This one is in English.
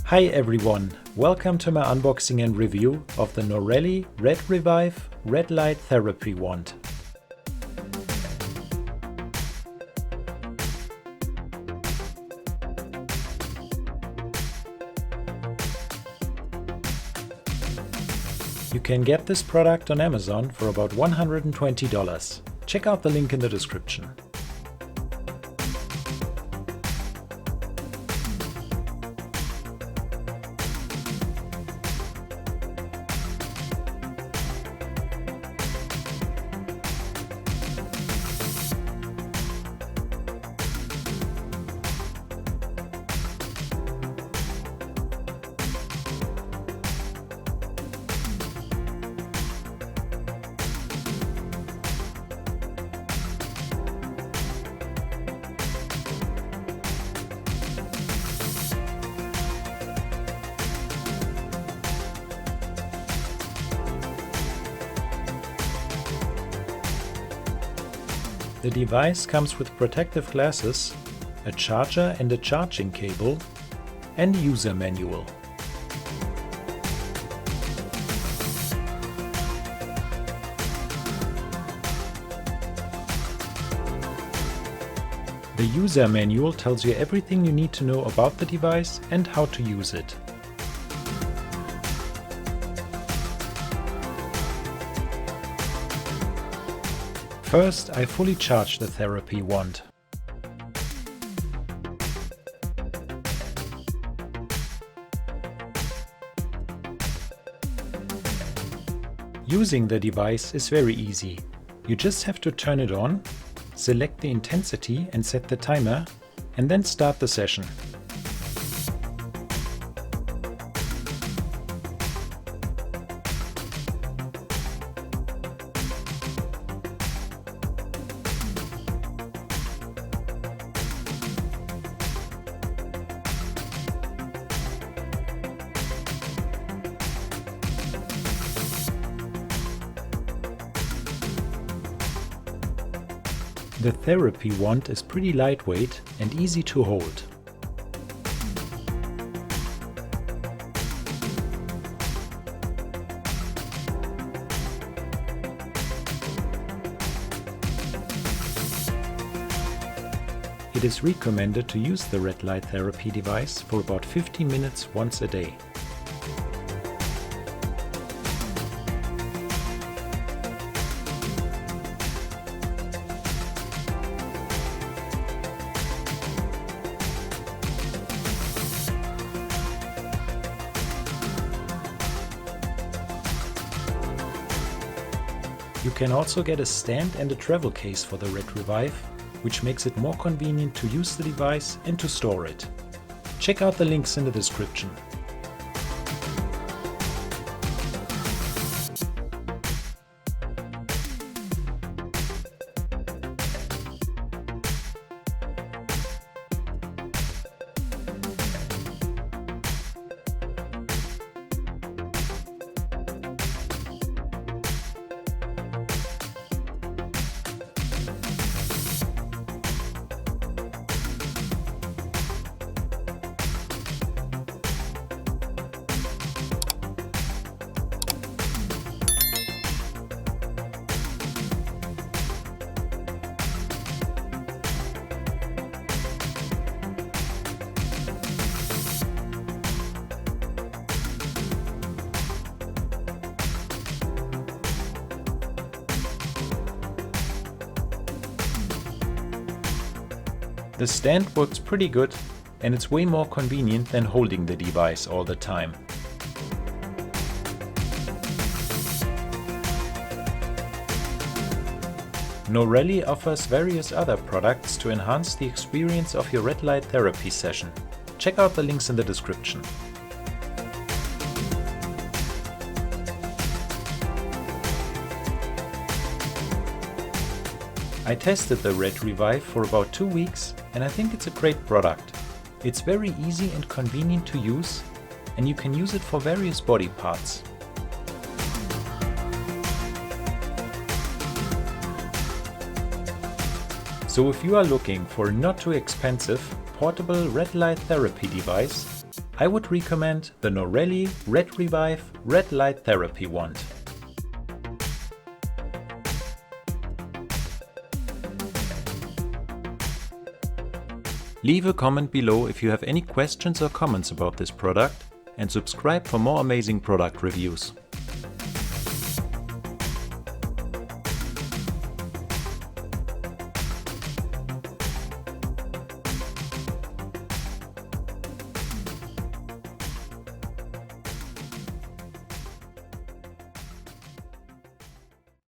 Hi everyone, welcome to my unboxing and review of the Norelie RedRevive Red Light Therapy Wand. You can get this product on Amazon for about $120. Check out the link in the description. The device comes with protective glasses, a charger and a charging cable, and user manual. The user manual tells you everything you need to know about the device and how to use it. First, I fully charge the therapy wand. Using the device is very easy. You just have to turn it on, select the intensity and set the timer, and then start the session. The therapy wand is pretty lightweight and easy to hold. It is recommended to use the red light therapy device for about 15 minutes once a day. You can also get a stand and a travel case for the RedRevive, which makes it more convenient to use the device and to store it. Check out the links in the description. The stand works pretty good and it's way more convenient than holding the device all the time. Norelie offers various other products to enhance the experience of your red light therapy session. Check out the links in the description. I tested the RedRevive for about 2 weeks and I think it's a great product. It's very easy and convenient to use and you can use it for various body parts. So if you are looking for a not too expensive portable red light therapy device, I would recommend the Norelie RedRevive Red Light Therapy Wand. Leave a comment below if you have any questions or comments about this product, and subscribe for more amazing product reviews.